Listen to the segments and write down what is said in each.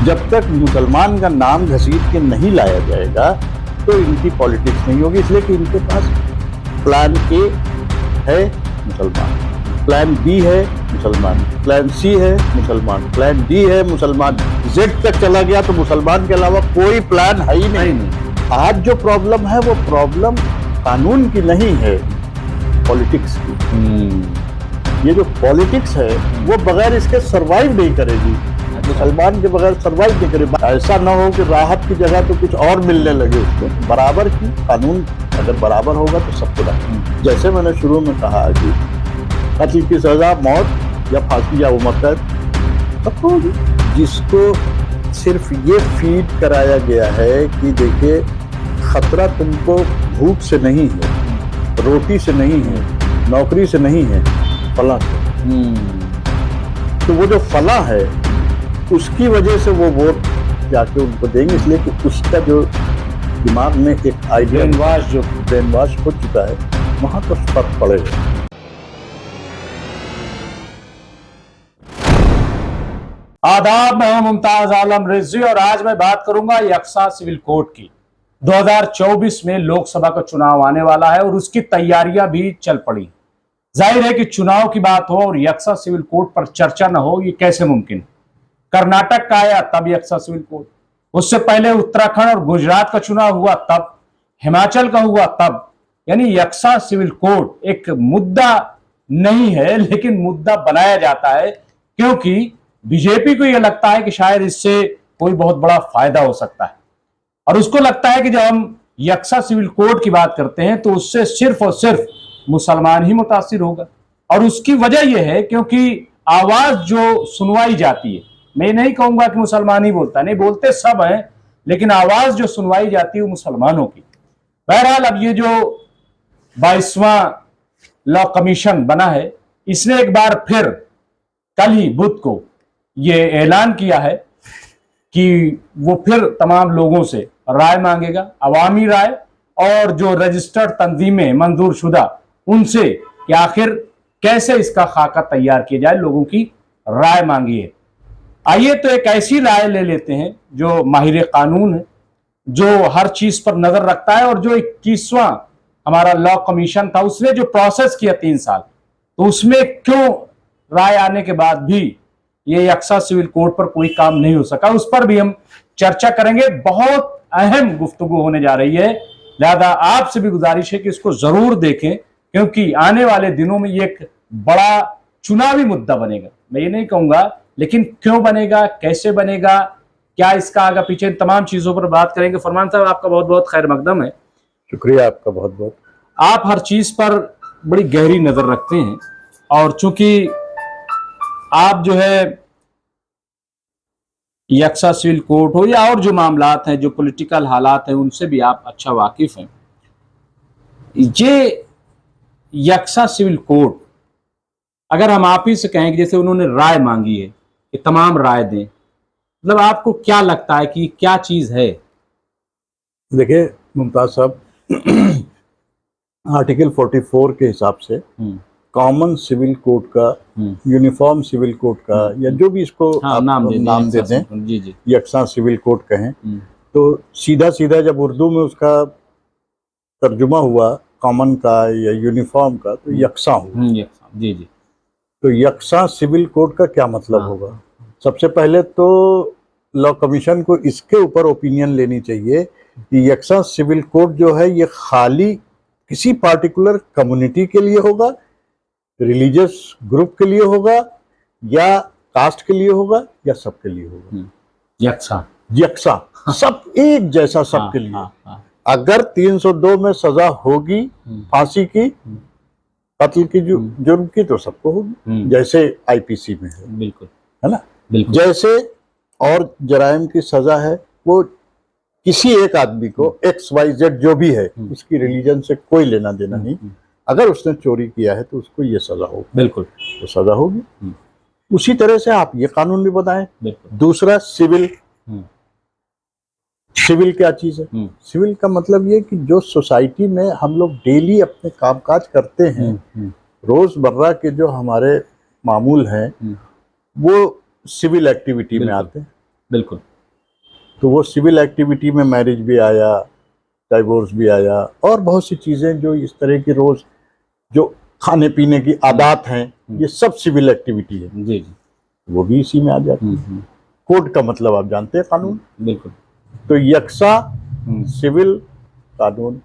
जब तक मुसलमान का नाम घसीट के नहीं लाया जाएगा तो इनकी पॉलिटिक्स नहीं होगी, इसलिए कि इनके पास प्लान ए है मुसलमान, प्लान बी है मुसलमान, प्लान सी है मुसलमान, प्लान डी है मुसलमान, जेड तक चला गया तो मुसलमान के अलावा कोई प्लान है ही नहीं। आज जो प्रॉब्लम है वो प्रॉब्लम कानून की नहीं है, पॉलिटिक्स की। ये जो पॉलिटिक्स है वो बगैर इसके सरवाइव नहीं करेगी, मुसलमान के बगैर सरवाइव नहीं करेगी। ऐसा ना हो कि राहत की जगह तो कुछ और मिलने लगे उसको। बराबर की कानून अगर बराबर होगा तो सबको राहत। जैसे मैंने शुरू में कहा कि कत्ल की सजा मौत या फांसी या उम्र कैद सबको होगी। जिसको सिर्फ ये फीड कराया गया है कि देखिए खतरा तुमको भूख से नहीं है, रोटी से नहीं है, नौकरी से नहीं है, फला से। तो वो जो फला है उसकी वजह से वो वोट जाके उनको देंगे, इसलिए कि उसका जो दिमाग में एक आइडिया ब्रेन वॉश हो चुका है, वहां तो फर्क पड़ेगा। आदाब, मैं मुमताज आलम रिजवी और आज मैं बात करूंगा यक्सा सिविल कोड की। 2024 में लोकसभा का चुनाव आने वाला है और उसकी तैयारियां भी चल पड़ी। जाहिर है कि चुनाव की बात हो और यक्सा सिविल कोड पर चर्चा न हो, ये कैसे मुमकिन। कर्नाटक का आया तब यक्सा सिविल कोड, उससे पहले उत्तराखंड और गुजरात का चुनाव हुआ तब, हिमाचल का हुआ तब। यानी यक्सा सिविल कोड एक मुद्दा नहीं है, लेकिन मुद्दा बनाया जाता है क्योंकि बीजेपी को यह लगता है कि शायद इससे कोई बहुत बड़ा फायदा हो सकता है। और उसको लगता है कि जब हम यक्सा सिविल कोड की बात करते हैं तो उससे सिर्फ और सिर्फ मुसलमान ही मुतासिर होगा। और उसकी वजह यह है क्योंकि आवाज जो सुनवाई जाती है, मैं नहीं कहूंगा कि मुसलमान ही बोलता, नहीं, बोलते सब हैं, लेकिन आवाज जो सुनवाई जाती है वो मुसलमानों की। बहरहाल अब ये जो 22वां लॉ कमीशन बना है, इसने एक बार फिर कल ही बुध को ये ऐलान किया है कि वो फिर तमाम लोगों से राय मांगेगा, अवामी राय, और जो रजिस्टर्ड तंजीमें मंजूर शुदा उनसे कि आखिर कैसे इसका खाका तैयार किया जाए, लोगों की राय मांगी है। आइए तो एक ऐसी राय ले लेते हैं जो माहिर कानून है, जो हर चीज पर नजर रखता है, और जो 21वां हमारा लॉ कमीशन था उसने जो प्रोसेस किया 3 साल, तो उसमें क्यों राय आने के बाद भी ये यक्सा सिविल कोड पर कोई काम नहीं हो सका, उस पर भी हम चर्चा करेंगे। बहुत अहम गुफ्तगू होने जा रही है, लिहाजा आपसे भी गुजारिश है कि इसको जरूर देखें क्योंकि आने वाले दिनों में ये एक बड़ा चुनावी मुद्दा बनेगा। मैं ये नहीं कहूंगा, लेकिन क्यों बनेगा, कैसे बनेगा, क्या इसका आगे पीछे, तमाम चीजों पर बात करेंगे। फरमान साहब, आपका बहुत बहुत खैर मकदम है। शुक्रिया आपका बहुत बहुत। आप हर चीज पर बड़ी गहरी नजर रखते हैं और चूंकि आप जो है यक्सा सिविल कोड हो या और जो मामलात हैं, जो पॉलिटिकल हालात हैं, उनसे भी आप अच्छा वाकिफ हैं। ये यक्सा सिविल कोड अगर हम आप ही से कहें कि जैसे उन्होंने राय मांगी है कि तमाम राय दें, मतलब आपको क्या लगता है कि क्या चीज है? देखिए मुमताज साहब, आर्टिकल 44 के हिसाब से कॉमन सिविल कोड का, यूनिफॉर्म सिविल कोड का, या जो भी इसको आप नाम दे दें, जी, यक्सा सिविल कोड कहें, तो सीधा सीधा जब उर्दू में उसका तर्जुमा हुआ कॉमन का या यूनिफॉर्म का तो यक्सा हुआ। जी। तो यक्सा सिविल कोड का क्या मतलब होगा? सबसे पहले तो लॉ कमीशन को इसके ऊपर ओपिनियन लेनी चाहिए कि यक्सा सिविल कोड जो है ये खाली किसी पार्टिकुलर कम्युनिटी के लिए होगा, रिलीजियस ग्रुप के लिए होगा, या कास्ट के लिए होगा, या सबके लिए होगा। यक्सा सब एक जैसा सबके लिए। अगर 302 में सजा होगी फांसी की, कत्ल की, जुर्म की, तो सबको होगी, जैसे आईपीसी में है। बिल्कुल, है ना? बिल्कुल। जैसे और जराइम की सजा है वो किसी एक आदमी को XYZ जो भी है, उसकी रिलीजन से कोई लेना देना नहीं, अगर उसने चोरी किया है तो उसको ये सजा होगी। बिल्कुल, तो सजा होगी। उसी तरह से आप ये कानून भी बताएं। दूसरा सिविल। सिविल क्या चीज है? सिविल का मतलब ये कि जो सोसाइटी में हम लोग डेली अपने कामकाज करते हैं, रोजमर्रा के जो हमारे मामूल हैं, वो सिविल एक्टिविटी में आते हैं। बिल्कुल। तो वो सिविल एक्टिविटी में मैरिज भी आया, डाइवोर्स भी आया, और बहुत सी चीज़ें जो इस तरह की रोज़ जो खाने पीने की आदत हैं, ये सब सिविल एक्टिविटी है, जी जी। वो भी इसी में आ जाती है। कोड का मतलब आप जानते हैं, कानून। बिल्कुल। तो यक्सा सिविल कानून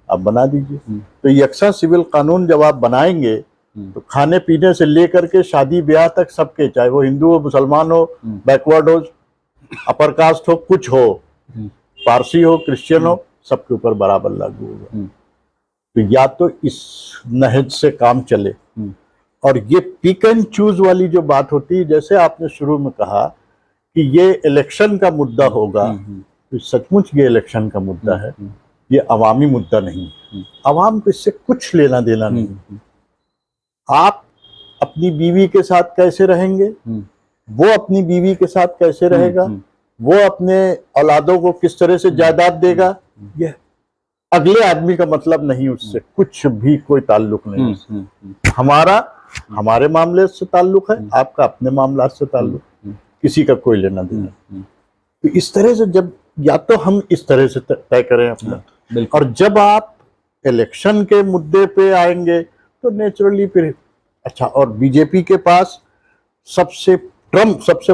आप बना दीजिए। तो यक्सा सिविल कानून जब आप बनाएंगे तो खाने पीने से लेकर के शादी ब्याह तक सबके, चाहे वो हिंदू हो, मुसलमान हो, बैकवर्ड हो, अपर कास्ट हो, कुछ हो, पारसी हो, क्रिश्चियन हो, सबके ऊपर बराबर लागू होगा। तो या तो इस नहज से काम चले, और ये पिक एंड चूज वाली जो बात होती है, जैसे आपने शुरू में कहा कि ये इलेक्शन का मुद्दा होगा, तो सचमुच ये इलेक्शन का मुद्दा है, ये अवामी मुद्दा नहीं। अवाम को इससे कुछ लेना देना नहीं। आप अपनी बीवी के साथ कैसे रहेंगे, वो अपनी बीवी के साथ कैसे रहेगा, वो अपने औलादों को किस तरह से जायदाद देगा, ये अगले आदमी का मतलब नहीं, उससे कुछ भी कोई ताल्लुक नहीं। हमारा हमारे मामले से ताल्लुक है, आपका अपने मामला से ताल्लुक, किसी का कोई लेना देना। तो इस तरह से जब, या तो हम इस तरह से तय करें अपना, और जब आप इलेक्शन के मुद्दे पे आएंगे तो नेचुरली फिर अच्छा। और बीजेपी के पास सबसे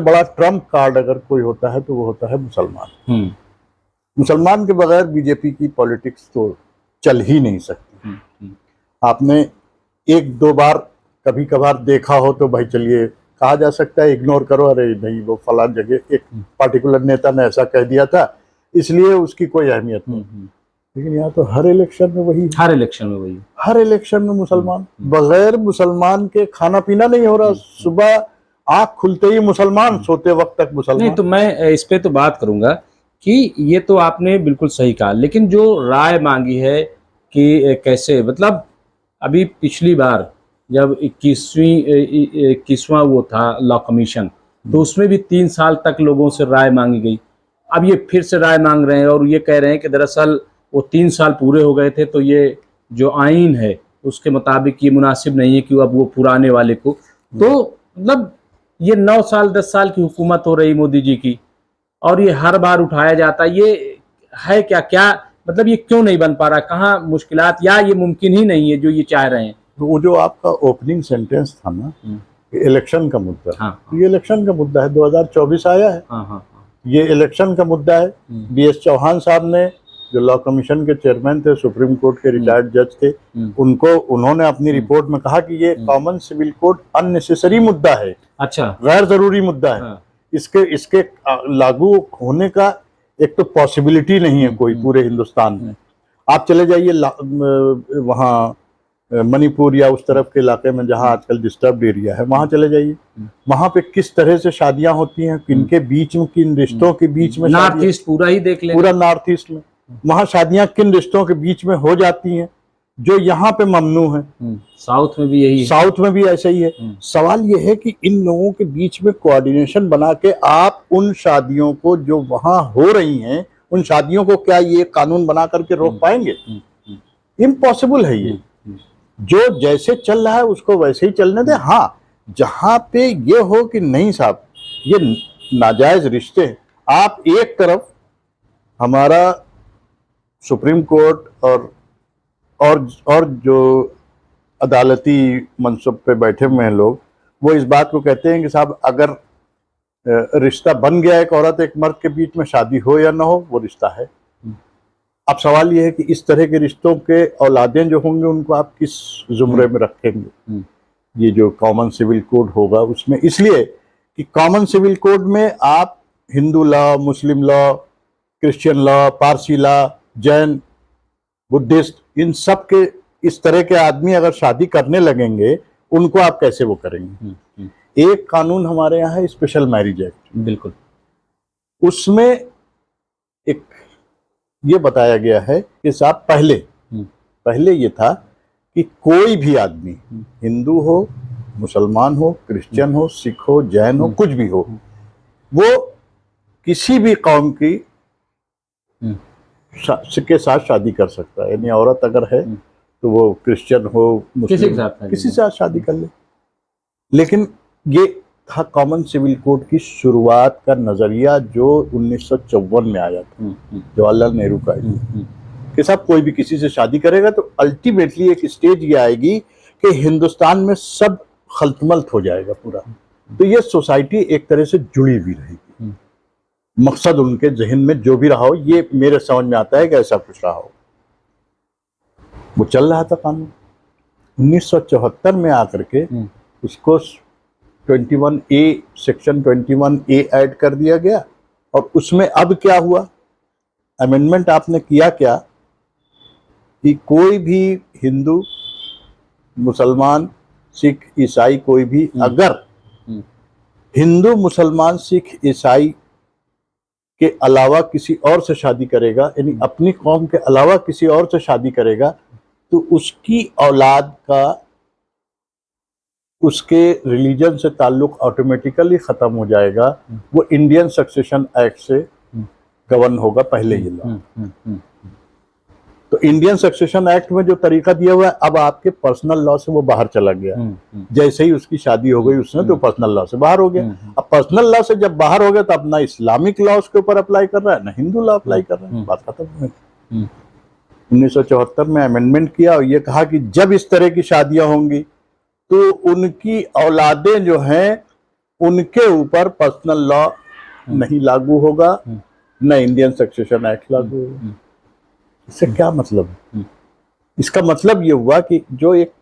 बड़ा ट्रम्प कार्ड अगर कोई होता है तो वो होता है मुसलमान। मुसलमान के बगैर बीजेपी की पॉलिटिक्स तो चल ही नहीं सकती। आपने एक दो बार कभी कभार देखा हो तो भाई चलिए कहा जा सकता है इग्नोर करो, अरे नहीं वो फला जगह एक पार्टिकुलर नेता ने ऐसा कह दिया था इसलिए उसकी कोई अहमियत नहीं। लेकिन यहाँ तो हर इलेक्शन में वही, हर इलेक्शन में वही, हर इलेक्शन में मुसलमान, बगैर मुसलमान के खाना पीना नहीं हो रहा। सुबह आंख खुलते ही मुसलमान, सोते वक्त तक मुसलमान। नहीं तो मैं इस पे तो बात करूंगा कि ये तो आपने बिल्कुल सही कहा, लेकिन जो राय मांगी है कि कैसे, मतलब अभी पिछली बार जब 21वां वो था लॉ कमीशन, तो उसमें भी 3 साल तक लोगों से राय मांगी गई। अब ये फिर से राय मांग रहे हैं और ये कह रहे हैं कि दरअसल वो 3 साल पूरे हो गए थे, तो ये जो आइन है उसके मुताबिक ये मुनासिब नहीं है कि अब वो पुराने वाले को, तो मतलब ये 9 साल 10 साल की हुकूमत हो रही मोदी जी की, और ये हर बार उठाया जाता है। ये है क्या मतलब ये क्यों नहीं बन पा रहा, कहाँ मुश्किलात, या ये मुमकिन ही नहीं है जो ये चाह रहे हैं? तो वो जो आपका ओपनिंग सेंटेंस था ना, इलेक्शन का मुद्दा, हाँ, ये इलेक्शन का मुद्दा है। 2024 आया है, हाँ, ये इलेक्शन का मुद्दा है। बीएस चौहान साहब ने, जो लॉ कमीशन के चेयरमैन थे, सुप्रीम कोर्ट के रिटायर्ड जज थे, उन्होंने अपनी रिपोर्ट में कहा कि ये कॉमन सिविल कोड अननेसेसरी मुद्दा है, अच्छा, गैर जरूरी मुद्दा है। इसके लागू होने का एक तो पॉसिबिलिटी नहीं है कोई पूरे हिंदुस्तान में। आप चले जाइए वहाँ मणिपुर या उस तरफ के इलाके में जहाँ आजकल डिस्टर्ब्ड एरिया है, वहाँ चले जाइए, वहाँ पे किस तरह से शादियां होती हैं, किनके बीच में, किन रिश्तों के बीच में। नॉर्थ ईस्ट पूरा ही देख लें, पूरा नॉर्थ ईस्ट में वहाँ शादियां किन रिश्तों के बीच में हो जाती हैं जो यहाँ पे ममनू है। साउथ में भी यही है, साउथ में भी ऐसा ही है। सवाल ये है कि इन लोगों के बीच में कोऑर्डिनेशन बना के आप उन शादियों को जो वहां हो रही हैं, उन शादियों को क्या ये कानून बना करके रोक पाएंगे? इम्पॉसिबल है ये। जो जैसे चल रहा है उसको वैसे ही चलने दें। हाँ, जहां पे ये हो कि नहीं साहब ये नाजायज रिश्ते हैं, आप एक तरफ हमारा सुप्रीम कोर्ट और जो अदालती मनसब पे बैठे हुए हैं लोग, वो इस बात को कहते हैं कि साहब अगर रिश्ता बन गया एक औरत एक मर्द के बीच में, शादी हो या ना हो, वो रिश्ता है। अब सवाल ये है कि इस तरह के रिश्तों के औलादें जो होंगे उनको आप किस जुमरे में रखेंगे? ये जो कॉमन सिविल कोड होगा उसमें, इसलिए कि कॉमन सिविल कोड में आप Hindu law, Muslim law, Christian law, Parsi law, Jain, Buddhist, इन सब के इस तरह के आदमी अगर शादी करने लगेंगे, उनको आप कैसे वो करेंगे? एक कानून हमारे यहाँ है स्पेशल मैरिज एक्ट, बिल्कुल, उसमें एक ये बताया गया है कि साहब पहले ये था कि कोई भी आदमी, हिंदू हो, मुसलमान हो, क्रिश्चियन हो, सिख हो, जैन हो, कुछ भी हो, वो किसी भी कौम की के साथ शादी कर सकता है। यानी औरत अगर है तो वो क्रिश्चियन हो, मुस्लिम, किसी के साथ शादी कर ले। लेकिन ये था कॉमन सिविल कोड की शुरुआत का नजरिया जो 1954 में आया था, जवाहरलाल नेहरू का कि साहब कोई भी किसी से शादी करेगा तो अल्टीमेटली एक स्टेज ये आएगी कि हिंदुस्तान में सब खलतमल्त हो जाएगा पूरा, तो ये सोसाइटी एक तरह से जुड़ी हुई रहेगी। मकसद उनके जहन में जो भी रहा हो, ये मेरे समझ में आता है कि ऐसा कुछ रहा हो। वो चल रहा था कानून। 1974 में आकर के उसको 21A सेक्शन 21A ऐड कर दिया गया, और उसमें अब क्या हुआ, अमेंडमेंट आपने किया क्या कि कोई भी हिंदू, मुसलमान, सिख, ईसाई कोई भी अगर हिंदू, मुसलमान, सिख, ईसाई के अलावा किसी और से शादी करेगा, यानी अपनी कौम के अलावा किसी और से शादी करेगा, तो उसकी औलाद का उसके रिलीजन से ताल्लुक ऑटोमेटिकली खत्म हो जाएगा। वो इंडियन सक्सेशन एक्ट से गवर्न होगा पहले ही लॉ। तो इंडियन सक्सेशन एक्ट में जो तरीका दिया हुआ है, अब आपके पर्सनल लॉ से वो बाहर चला गया। जैसे ही उसकी शादी हो गई उसने, तो पर्सनल लॉ से बाहर हो गया। अब पर्सनल लॉ से जब बाहर हो गया तो अपना इस्लामिक लॉ उसके ऊपर अप्लाई कर रहा है, ना हिंदू लॉ अप्लाई कर रहा है, बात खत्म हो गई। 1974 में अमेंडमेंट किया और ये कहा कि जब इस तरह की शादियां होंगी तो उनकी औलादें जो हैं उनके ऊपर पर्सनल लॉ नहीं लागू होगा, न इंडियन सक्सेशन एक्ट लागू होगा। इससे क्या मतलब है? इसका मतलब ये हुआ कि जो एक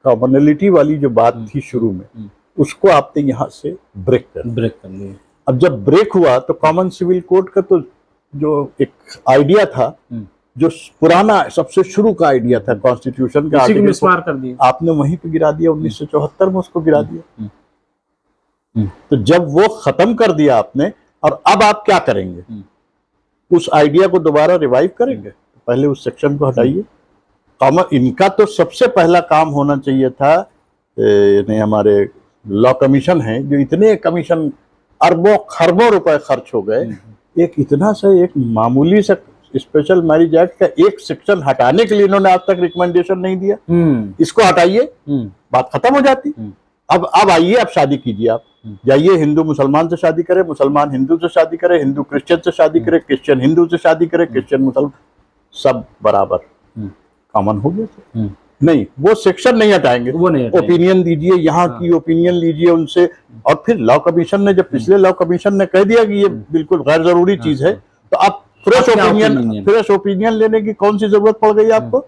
कॉमनलिटी वाली जो बात थी शुरू में, उसको आपने यहाँ से ब्रेक कर लिया। अब जब ब्रेक हुआ तो कॉमन सिविल कोड का तो जो एक आइडिया था, जो पुराना सबसे शुरू का आइडिया था कॉन्स्टिट्यूशन का, मिसमार कर दिया आपने, वहीं पे गिरा दिया। 1974 में उसको गिरा दिया। तो जब वो खत्म कर दिया आपने, और अब आप क्या करेंगे? उस आइडिया को दोबारा रिवाइव करेंगे? पहले उस सेक्शन को हटाइए। इनका तो सबसे पहला काम होना चाहिए था, हमारे लॉ कमीशन है, जो इतने कमीशन अरबों खरबों रुपए खर्च हो गए, एक इतना सा एक मामूली सा स्पेशल मैरिज एक्ट का एक सेक्शन हटाने के लिए इन्होंने आज तक रिकमेंडेशन नहीं दिया। इसको हटाइए, बात खत्म हो जाती। अब आइए, अब शादी कीजिए, आप जाइए, हिंदू मुसलमान से शादी करे, मुसलमान हिंदू से शादी करे, हिंदू क्रिश्चियन से शादी करे, क्रिश्चियन हिंदू से शादी करे, क्रिश्चियन मुसलमान, सब बराबर कॉमन हो गया। नहीं, वो सेक्शन नहीं हटाएंगे, वो नहीं हटाएंगे। ओपिनियन दीजिए, यहाँ की ओपिनियन लीजिए उनसे। और फिर लॉ कमीशन ने, जब पिछले लॉ कमीशन ने कह दिया कि ये बिल्कुल गैर जरूरी चीज है, तो आप फ्रेश ओपिनियन लेने की कौन सी जरूरत पड़ गई आपको?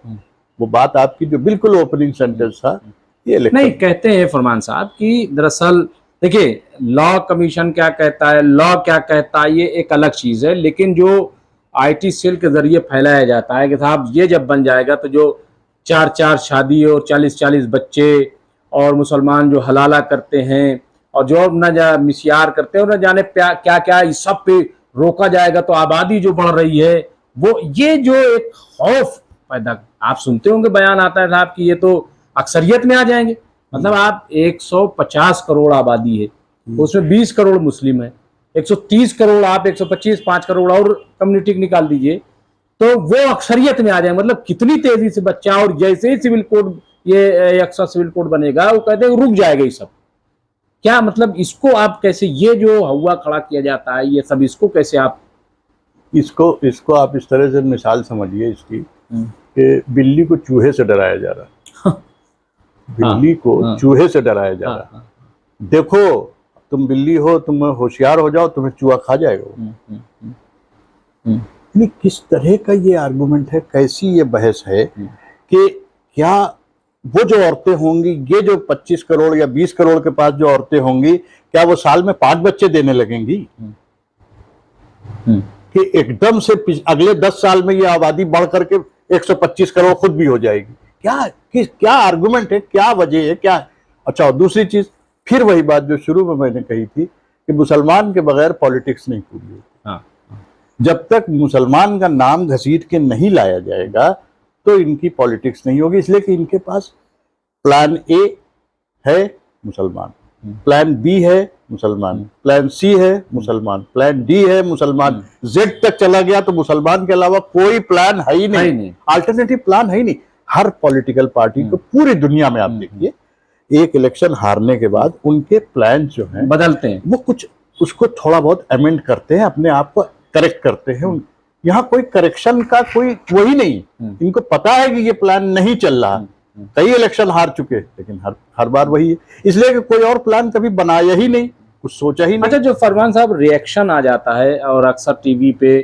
वो बात आपकी जो बिल्कुल ओपनिंग सेंटेंस था, ये नहीं, कहते हैं फरमान साहब कि दरअसल देखिए, लॉ कमीशन क्या कहता है, लॉ क्या कहता है, ये एक अलग चीज है, लेकिन जो आईटी सेल के जरिए फैलाया जाता है कि साहब ये जब बन जाएगा तो जो 4-4 शादी और 40-40 बच्चे, और मुसलमान जो हलाला करते हैं और जो न मिसियार करते हैं और न जाने क्या क्या, इस सब पे रोका जाएगा, तो आबादी जो बढ़ रही है, वो ये जो एक खौफ पैदा, आप सुनते होंगे बयान आता है साहब कि ये तो अक्सरियत में आ जाएंगे। मतलब आप 150 करोड़ आबादी है, उसमें 20 करोड़ मुस्लिम है, 130 करोड़, आप 125 5 करोड़ और कम्युनिटी निकाल दीजिए, तो वो अक्सरियत में आ जाएंगे। मतलब कितनी तेजी से बच्चा, और जैसे ही सिविल कोड, ये एक्स्ट्रा सिविल कोड बनेगा, वो कहते हैं रुक जाएगा ये सब। क्या मतलब इसको आप कैसे, ये जो हुआ खड़ा किया जाता है, ये सब इसको कैसे आप, इसको आप इस तरह से मिसाल समझिए इसकी कि बिल्ली को चूहे से डराया जा रहा है। बिल्ली को चूहे से डराया जा रहा है। देखो, तुम बिल्ली हो, तुम होशियार हो जाओ, तुम्हें चूहा खा जाएगा। किस तरह का ये आर्गुमेंट है, कैसी ये बहस है कि क्या वो जो औरतें होंगी, ये जो 25 करोड़ या 20 करोड़ के पास जो औरतें होंगी, क्या वो साल में 5 बच्चे देने लगेंगी? कि एकदम से अगले 10 साल में ये आबादी बढ़ करके 125 करोड़ खुद भी हो जाएगी? क्या आर्गुमेंट है, क्या वजह है, क्या? अच्छा, और दूसरी चीज, फिर वही बात जो शुरू में मैंने कही थी कि मुसलमान के बगैर पॉलिटिक्स नहीं पूरी होती। जब तक मुसलमान का नाम घसीट के नहीं लाया जाएगा तो इनकी पॉलिटिक्स नहीं होगी। इसलिए कि इनके पास प्लान ए है मुसलमान, प्लान बी है मुसलमान, प्लान सी है मुसलमान, प्लान डी है मुसलमान, जेड तक चला गया तो मुसलमान के अलावा कोई प्लान है ही नहीं, अल्टरनेटिव प्लान है ही नहीं। हर पॉलिटिकल पार्टी को पूरी दुनिया में आप देखिए एक इलेक्शन हारने के बाद उनके प्लान जो हैं बदलते हैं। वो कुछ उसको थोड़ा बहुत अमेंड करते हैं, अपने आप को करेक्ट करते हैं। यहाँ कोई करेक्शन का कोई वही नहीं, इनको पता है कि ये प्लान नहीं चल रहा। कई इलेक्शन हार चुके लेकिन हर बार वही है, इसलिए कि कोई और प्लान कभी बनाया ही नहीं, कुछ सोचा ही नहीं। अच्छा, जो फरमान साहब रिएक्शन आ जाता है और अक्सर टीवी पे,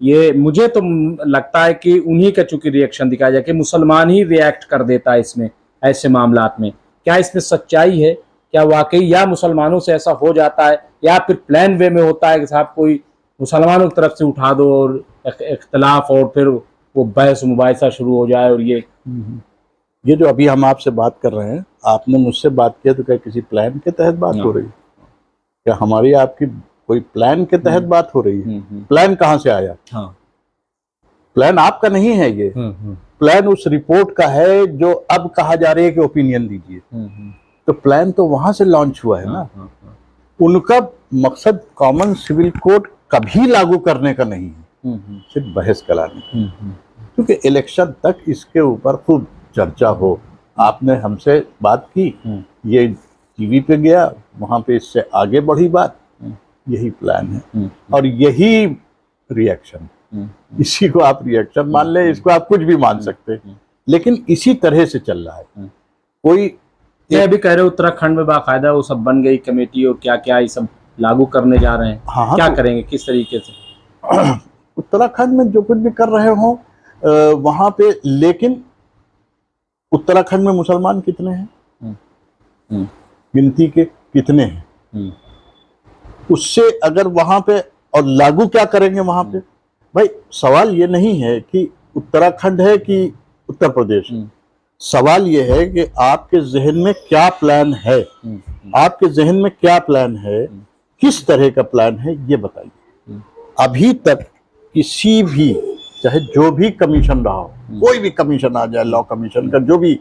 ये मुझे तो लगता है कि उन्हीं का चूंकि रिएक्शन दिखाया जाए कि मुसलमान ही रिएक्ट कर देता है इसमें, ऐसे मामलात में। क्या इसमें सच्चाई है? क्या वाकई या मुसलमानों से ऐसा हो जाता है, या फिर प्लान वे में होता है कि साहब कोई मुसलमानों की तरफ से उठा दो और इख्तलाफ और फिर वो बहस मुबाहिसा शुरू हो जाए? और ये जो अभी हम आपसे बात कर रहे हैं, आपने मुझसे बात किया तो क्या किसी प्लान के तहत बात हो रही है? क्या हमारी आपकी कोई प्लान के तहत बात हो रही है? प्लान कहाँ से आया? हाँ। प्लान आपका नहीं है, ये प्लान उस रिपोर्ट का है जो अब कहा जा रही है कि ओपिनियन दीजिए। तो प्लान तो वहां से लॉन्च हुआ है ना। उनका मकसद कॉमन सिविल कोड कभी लागू करने का नहीं है, सिर्फ बहस कराने का। क्योंकि इलेक्शन तक इसके ऊपर खूब चर्चा हो। आपने हमसे बात की, ये टीवी पे गया, वहां पे इससे आगे बढ़ी बात, यही प्लान है और यही रिएक्शन। इसी को आप रिएक्शन मान ले, इसको आप कुछ भी मान सकते हैं, लेकिन इसी तरह से चल रहा है। कोई ये अभी कह रहे उत्तराखंड में बाकायदा वो सब बन गई कमेटी और क्या क्या ये सब लागू करने जा रहे हैं। हाँ, क्या करेंगे, किस तरीके से? उत्तराखंड में जो कुछ भी कर रहे हो वहां पे, लेकिन उत्तराखंड में मुसलमान कितने हैं? गिनती के कितने हैं? उससे अगर वहां पे, और लागू क्या करेंगे वहां पे? भाई सवाल ये नहीं है कि उत्तराखंड है कि उत्तर प्रदेश है। सवाल ये है कि आपके जहन में क्या प्लान है, आपके जहन में क्या प्लान है, किस तरह का प्लान है, ये बताइए। अभी तक किसी भी, चाहे जो भी कमीशन रहा हो, कोई भी कमीशन आ जाए, लॉ कमीशन का जो भी,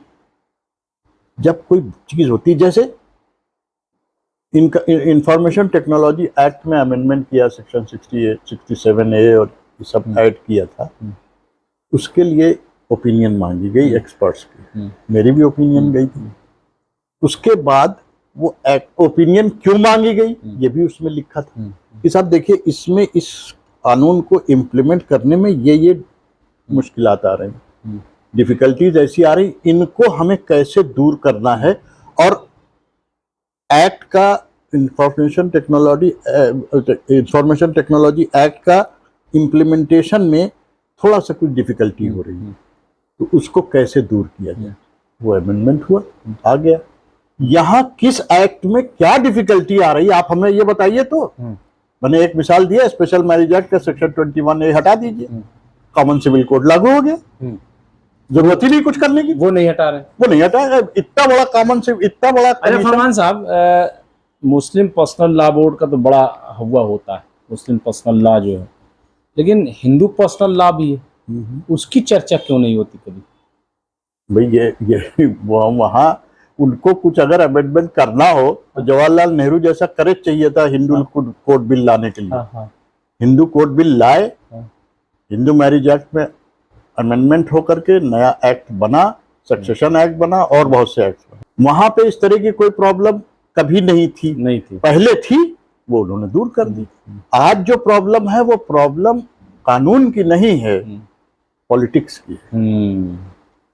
जब कोई चीज होती है, जैसे इंफॉर्मेशन टेक्नोलॉजी एक्ट में अमेंडमेंट किया, सेक्शन 68, 67A और ये सब ऐड किया था, उसके लिए ओपिनियन मांगी गई एक्सपर्ट्स की, मेरी भी ओपिनियन गई थी। उसके बाद वो ओपिनियन क्यों मांगी गई, ये भी उसमें लिखा था कि साहब देखिए, इसमें इस कानून को इम्प्लीमेंट करने में ये मुश्किलात आ रही, डिफिकल्टीज ऐसी आ रही, इनको हमें कैसे दूर करना है। और एक्ट का इंफॉर्मेशन टेक्नोलॉजी एक्ट का इम्प्लीमेंटेशन में थोड़ा सा कुछ डिफिकल्टी हो रही है, तो उसको कैसे दूर किया जाए। वो अमेंडमेंट हुआ, आ गया। यहाँ किस एक्ट में क्या डिफिकल्टी आ रही है, आप हमें ये बताइए। तो मैंने एक मिसाल दिया, स्पेशल मैरिज एक्ट का सेक्शन 21A हटा दीजिए, कॉमन सिविल कोड लागू हो गया, जरूरत ही नहीं कुछ करने की। वो नहीं हटा रहे, वो नहीं हटा रहे। इतना बड़ा कॉमन सिविल, इतना बड़ा। अरे फरमान साहब, मुस्लिम पर्सनल लॉ बोर्ड का तो बड़ा हवा होता है, मुस्लिम पर्सनल लॉ जो है, लेकिन हिंदू पर्सनल लॉ भी है, उसकी चर्चा क्यों नहीं होती कभी? भाई ये वहाँ उनको कुछ अगर अमेंडमेंट करना हो तो जवाहरलाल नेहरू जैसा करेज चाहिए था हिंदू कोड बिल लाने के लिए। हिंदू कोड बिल लाए, हिंदू मैरिज एक्ट में अमेंडमेंट होकर के नया एक्ट बना, सक्सेशन एक्ट बना और बहुत से एक्ट बने। वहां पे इस तरह की कोई प्रॉब्लम कभी नहीं थी, पहले थी, वो उन्होंने दूर कर दी। आज जो प्रॉब्लम है वो प्रॉब्लम कानून की नहीं है, पॉलिटिक्स की है।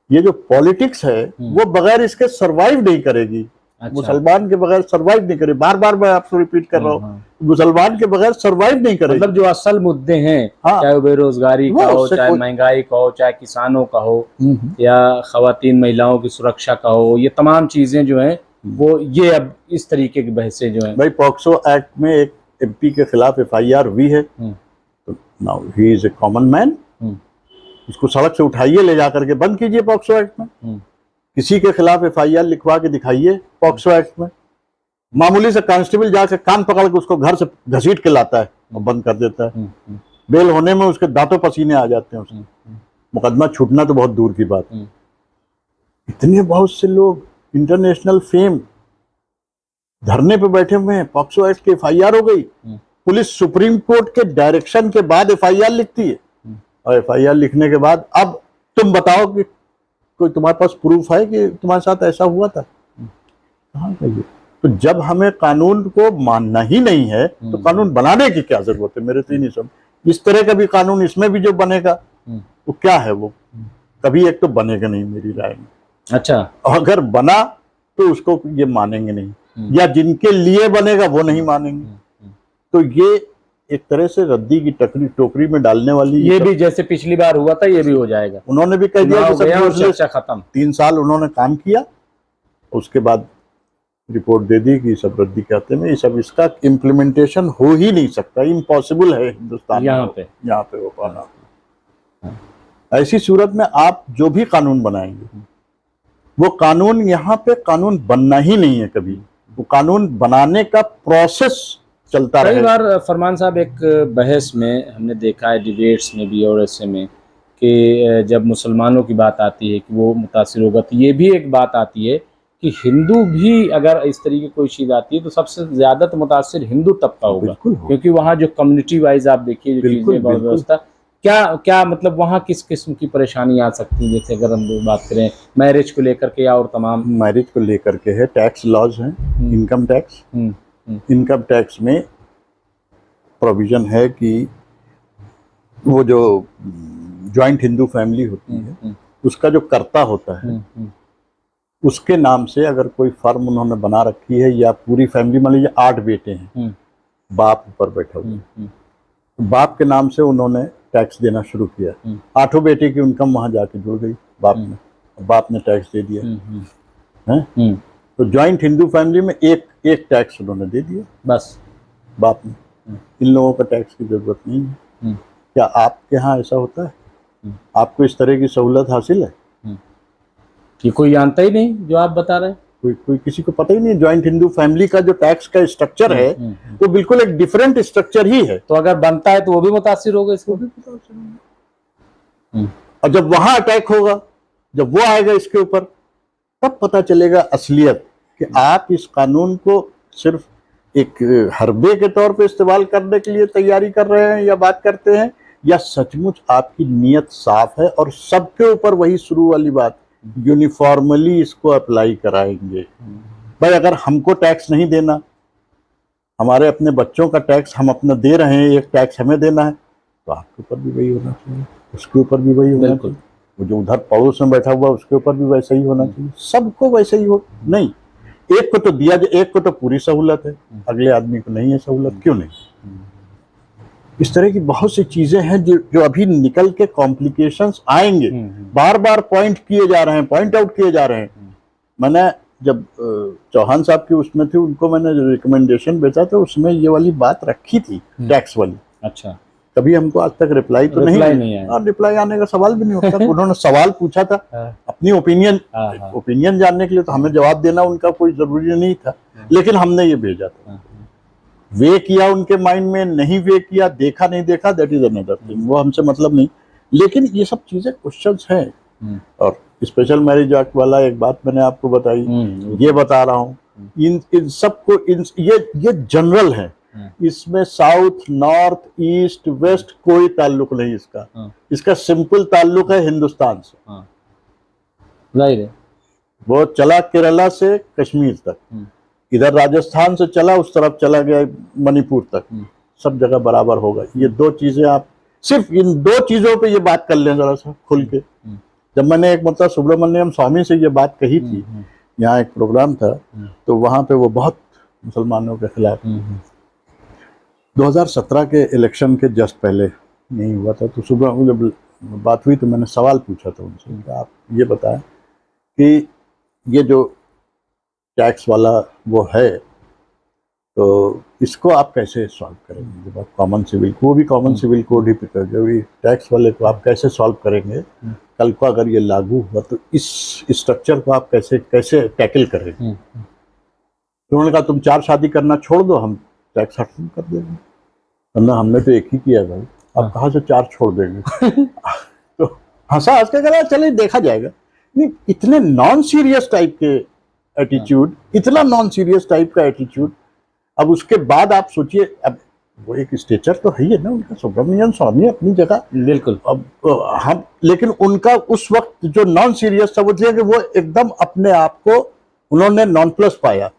ये जो पॉलिटिक्स है वो बगैर इसके सरवाइव नहीं करेगी। अच्छा। मुसलमान के बगैर सरवाइव नहीं करे। बार बार मैं आपको रिपीट कर रहा हूँ, मुसलमान के बगैर सरवाइव नहीं करेगी। मतलब जो असल मुद्दे हैं, चाहे वो बेरोजगारी का हो, चाहे महंगाई का हो, चाहे किसानों का हो, या खवातीन महिलाओं की सुरक्षा का हो, ये तमाम चीजें जो हैं वो ये अब इस तरीके की बहसें जो हैं। भाई पॉक्सो एक्ट में एक MP के खिलाफ FIR हुई है, तो now he is a common man, उसको सड़क से उठाइए, ले जाकर के बंद कीजिए पॉक्सो एक्ट में। किसी के खिलाफ FIR लिखवा के दिखाइए पॉक्सो एक्ट में। मामूली से कांस्टेबल जाकर कान पकड़ के उसको घर से घसीट के लाता है और बंद कर देता है। बेल होने में उसके दांतों पसीने आ जाते हैं उसके, मुकदमा छूटना तो बहुत दूर की बात। इतने बहुत से लोग इंटरनेशनल फेम धरने पे बैठे हुए हैं, पॉक्सो एक्ट की FIR हो गई। पुलिस सुप्रीम कोर्ट के डायरेक्शन के बाद FIR लिखती है, और FIR लिखने के बाद अब तुम बताओ कि कोई तुम्हारे पास प्रूफ है कि तुम्हारे साथ ऐसा हुआ था? कहाँ गई? तो जब हमें कानून को मानना ही नहीं है तो कानून बनाने की क्या जरूरत है? मेरे तो ये नहीं समझ। इस तरह का भी कानून इसमें भी जो बनेगा वो क्या है? वो कभी एक तो बनेगा नहीं मेरी राय में। अच्छा, अगर बना तो उसको ये मानेंगे नहीं, या जिनके लिए बनेगा वो नहीं मानेंगे। तो ये एक तरह से रद्दी की टोकरी में डालने वाली ये भी जैसे पिछली बार हुआ था ये भी हो जाएगा। उन्होंने भी कह दिया कि सब चर्चा खत्म। 3 साल उन्होंने काम किया, उसके बाद रिपोर्ट दे दी कि सब रद्दी कहते हैं। ये सब इसका इम्प्लीमेंटेशन हो ही नहीं सकता, इम्पॉसिबल है हिंदुस्तान यहाँ पे हो पाना। ऐसी सूरत में आप जो भी कानून बनाएंगे वो कानून यहाँ पे कानून बनना ही नहीं है कभी। वो कानून बनाने का प्रोसेस चलता रहे। कई बार फरमान साहब एक बहस में हमने देखा है, डिबेट्स में भी और ऐसे में, कि जब मुसलमानों की बात आती है कि वो मुतासिर होगा, तो ये भी एक बात आती है कि हिंदू भी अगर इस तरीके की कोई चीज़ आती है तो सबसे ज़्यादा तो मुतासिर हिंदू तबका होगा, क्योंकि वहाँ जो कम्युनिटी वाइज आप देखिए जो चीज़ें व्यवस्था, क्या मतलब वहाँ किस किस्म की परेशानी आ सकती है? जैसे अगर हम बात करें मैरिज को लेकर के या और तमाम मैरिज को लेकर के है, टैक्स लॉज हैं, इनकम टैक्स। इनकम टैक्स में प्रोविजन है कि वो जो जॉइंट हिंदू फैमिली होती है उसका जो कर्ता होता है उसके नाम से अगर कोई फर्म उन्होंने बना रखी है, या पूरी फैमिली, मान लीजिए 8 बेटे हैं, बाप ऊपर बैठा हुआ, तो बाप के नाम से उन्होंने टैक्स देना शुरू किया। 8 बेटे की इनकम वहां जाके जुड़ गई बाप ने टैक्स दे दिया है। तो जॉइंट हिंदू फैमिली में एक टैक्स उन्होंने दे दिया बस बाप ने। इन लोगों का टैक्स की जरूरत नहीं है। क्या आपके यहाँ ऐसा होता है? आपको इस तरह की सहूलत हासिल है? कि कोई जानता ही नहीं जो आप बता रहे हैं। कोई किसी को पता ही नहीं। जॉइंट हिंदू फैमिली का जो टैक्स का स्ट्रक्चर है वो बिल्कुल एक डिफरेंट स्ट्रक्चर ही है। तो अगर बनता है तो वो भी मुतासिर होगा, इसको भी मुतासिर होगा। और जब वहां अटैक होगा, जब वो आएगा इसके ऊपर, तब पता चलेगा असलियत कि आप इस कानून को सिर्फ एक हरबे के तौर पे इस्तेमाल करने के लिए तैयारी कर रहे हैं या बात करते हैं, या सचमुच आपकी नीयत साफ है और सबके ऊपर वही शुरू वाली बात, यूनिफॉर्मली इसको अप्लाई कराएंगे। भाई अगर हमको टैक्स नहीं देना, हमारे अपने बच्चों का टैक्स हम अपना दे रहे हैं, एक टैक्स हमें देना है, तो आपके ऊपर भी वही होना चाहिए, उसके ऊपर भी वही होना चाहिए, वो जो उधर पड़ोस में बैठा हुआ उसके ऊपर भी वैसा ही होना चाहिए, सबको वैसे ही हो। नहीं, एक को तो दिया, एक को तो पूरी सहूलत है, अगले आदमी को नहीं है सहूलत, क्यों नहीं? इस तरह की बहुत सी चीजें हैं जो अभी निकल के कॉम्प्लिकेशंस आएंगे। बार बार पॉइंट किए जा रहे हैं, पॉइंट आउट किए जा रहे हैं। मैंने जब चौहान साहब की उसमें थी, उनको मैंने रिकमेंडेशन भेजा था, उसमें ये वाली बात रखी थी, टैक्स वाली। अच्छा, कभी हमको आज तक रिप्लाई तो नहीं आया। और रिप्लाई आने का सवाल भी नहीं होता। उन्होंने सवाल पूछा था अपनी ओपिनियन जानने के लिए, तो हमें जवाब देना उनका कोई जरूरी नहीं था, लेकिन हमने ये भेजा था। वे किया उनके माइंड में, नहीं वे किया, देखा नहीं देखा, दैट इज अनदर थिंग, वो हमसे मतलब नहीं। लेकिन ये सब चीजें क्वेश्चंस हैं। और स्पेशल मैरिज एक्ट वाला एक बात मैंने आपको बताई, ये बता रहा हूँ, इन सबको ये जनरल है, इसमें साउथ नॉर्थ ईस्ट वेस्ट कोई ताल्लुक नहीं इसका सिंपल ताल्लुक है हिंदुस्तान से। जाहिर है वो चला केरला से कश्मीर तक, इधर राजस्थान से चला उस तरफ चला गया मणिपुर तक, सब जगह बराबर होगा। ये 2 चीजें, आप सिर्फ इन 2 चीजों पे ये बात कर लें जरा सा खुल के। जब मैंने एक मतलब सुब्रमण्यम स्वामी से ये बात कही थी, यहाँ एक प्रोग्राम था, तो वहां पे वो बहुत मुसलमानों के खिलाफ 2017 के इलेक्शन के जस्ट पहले नहीं हुआ था, तो सुबह जब बात हुई तो मैंने सवाल पूछा था उनसे कि आप ये बताएं कि ये जो टैक्स वाला वो है, तो इसको आप कैसे सॉल्व करेंगे? जब आप कॉमन सिविल, वो भी कॉमन सिविल कोड ही पिकर, जो भी टैक्स वाले को आप कैसे सॉल्व करेंगे? कल को अगर ये लागू हुआ तो इस स्ट्रक्चर को आप कैसे टैकल करेंगे? तो उन्होंने कहा तुम 4 शादी करना छोड़ दो, हम टैक्स हटम कर देंगे। हमने तो एक ही किया भाई, आप कहाँ से 4 छोड़ देंगे? तो हंसा हंस के कहा चलिए देखा जाएगा। नहीं, इतने नॉन सीरियस टाइप के एटीट्यूड, इतना नॉन सीरियस टाइप का एटीट्यूड। अब उसके बाद आप सोचिए, अब वो एक स्टेचर तो है ही है ना उनका, सुब्रमण्यम स्वामी अपनी जगह, बिल्कुल। अब हम, लेकिन उनका उस वक्त जो नॉन सीरियस था वो कि वो एकदम अपने आप को उन्होंने नॉन प्लस पाया,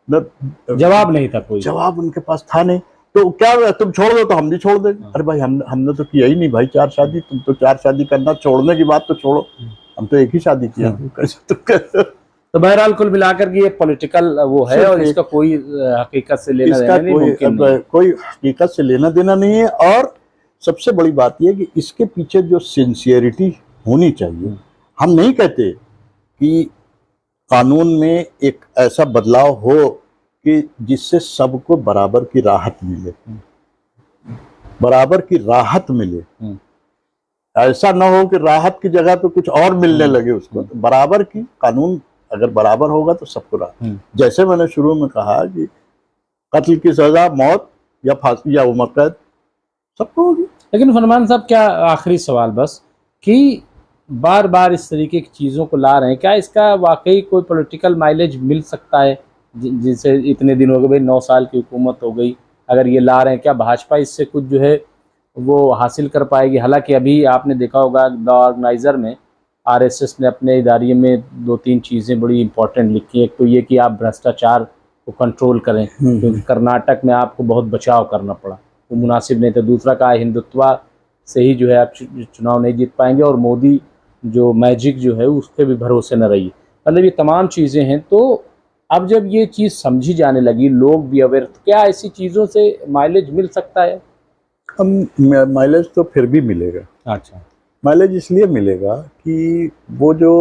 जवाब नहीं था कोई। जवाब उनके पास था नहीं, तो क्या हुआ, तुम छोड़ दो तो हम भी छोड़ देंगे। अरे भाई हमने तो किया ही नहीं भाई 4 शादी, तुम तो 4 शादी करना छोड़ने की बात तो छोड़ो, हम तो एक ही शादी किया। तो बहरहाल कुल मिलाकर के ये पॉलिटिकल वो है और इसका कोई हकीकत से लेना देना नहीं, मुमकिन नहीं। कोई हकीकत से लेना देना नहीं है। और सबसे बड़ी बात यह कि इसके पीछे जो सिंसियरिटी होनी चाहिए, हम नहीं कहते कि कानून में एक ऐसा बदलाव हो कि जिससे सबको बराबर की राहत मिले, बराबर की राहत मिले, ऐसा ना हो कि राहत की जगह पे कुछ और मिलने लगे उसको। तो बराबर की कानून अगर बराबर होगा तो सबको राहत। जैसे मैंने शुरू में कहा कि कत्ल की सजा मौत या फांसी या उम्र कैद सबको होगी। लेकिन फरमान साहब, क्या आखिरी सवाल बस, कि बार बार इस तरीके की चीज़ों को ला रहे हैं, क्या इसका वाकई कोई पॉलिटिकल माइलेज मिल सकता है? जिनसे इतने दिन हो गए भाई, 9 साल की हुकूमत हो गई, अगर ये ला रहे हैं, क्या भाजपा इससे कुछ जो है वो हासिल कर पाएगी? हालांकि अभी आपने देखा होगा द ऑर्गेनाइजर में आरएसएस ने अपने इदारे में 2-3 चीज़ें बड़ी इंपॉर्टेंट लिखी हैं। एक तो ये कि आप भ्रष्टाचार को कंट्रोल करें, क्योंकि कर्नाटक में आपको बहुत बचाव करना पड़ा, वो मुनासिब नहीं था। दूसरा कहा हिंदुत्व से ही जो है आप चुनाव नहीं जीत पाएंगे, और मोदी जो मैजिक जो है उसके भी भरोसे न रहिए। मतलब ये तमाम चीज़ें हैं। तो अब जब ये चीज़ समझी जाने लगी, लोग भी अवेयर, तो क्या ऐसी चीज़ों से माइलेज मिल सकता है? हम माइलेज तो फिर भी मिलेगा। अच्छा, माइलेज इसलिए मिलेगा कि वो जो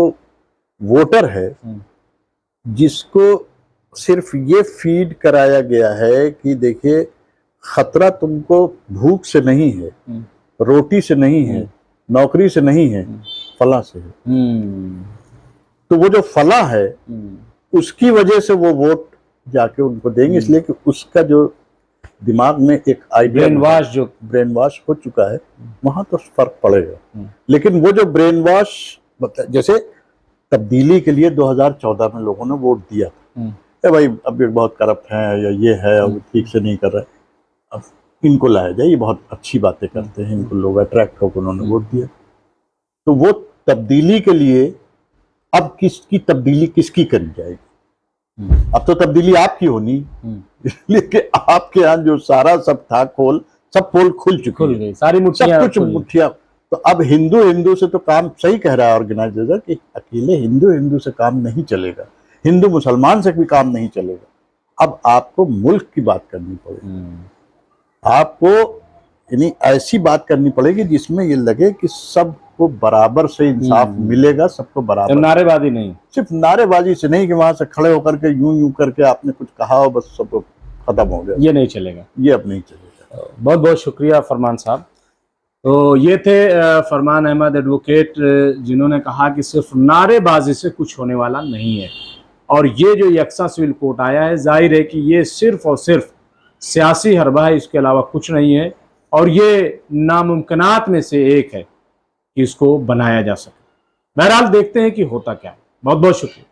वोटर है जिसको सिर्फ ये फीड कराया गया है कि देखिए खतरा तुमको भूख से नहीं है, रोटी से नहीं है, नौकरी से नहीं है, फला से है। तो वो जो फला है उसकी वजह से वो वोट जाके उनको देंगे, इसलिए कि उसका जो दिमाग में एक आइडिया ब्रेन वॉश हो चुका है, वहां तो फर्क पड़ेगा। लेकिन वो जो ब्रेन वॉश, जैसे तब्दीली के लिए 2014 में लोगों ने वोट दिया था, भाई अब ये बहुत करप्ट है या ये है, अब ठीक से नहीं कर रहे, अब इनको लाया जाए, ये बहुत अच्छी बातें करते हैं, इनको लोग अट्रैक्ट होकर उन्होंने वोट दिया। तो वो तब्दीली के लिए अब किसकी तब्दीली किसकी करी जाएगी? अब तो तब्दीली आपकी होनी, इसलिए कि आपके यहाँ जो सारा सब था सब पोल खुल चुकी है, सारी मुठ्ठियां, सब कुछ मुठ्ठियां। तो अब हिंदू से तो काम, सही कह रहा है ऑर्गेनाइजर कि अकेले हिंदू से काम नहीं चलेगा, हिंदू मुसलमान से भी काम नहीं चलेगा। अब आपको मुल्क की बात करनी पड़ेगी, आपको यानी ऐसी बात करनी पड़ेगी जिसमें ये लगे कि सबको बराबर से इंसाफ मिलेगा, सबको बराबर। नारेबाजी नहीं, सिर्फ नारेबाजी से नहीं कि वहां से खड़े होकर के यूं करके आपने कुछ कहा हो बस सब खत्म हो गया, ये नहीं चलेगा, ये अब नहीं चलेगा। बहुत बहुत शुक्रिया फरमान साहब। तो ये थे फरमान अहमद एडवोकेट, जिन्होंने कहा कि सिर्फ नारेबाजी से कुछ होने वाला नहीं है, और ये जो यकसा सिविल कोड आया है, जाहिर है कि ये सिर्फ और सिर्फ सियासी हरबा है, इसके अलावा कुछ नहीं है, और ये नामुमकिनात में से एक है कि इसको बनाया जा सके। बहरहाल देखते हैं कि होता क्या है। बहुत बहुत शुक्रिया।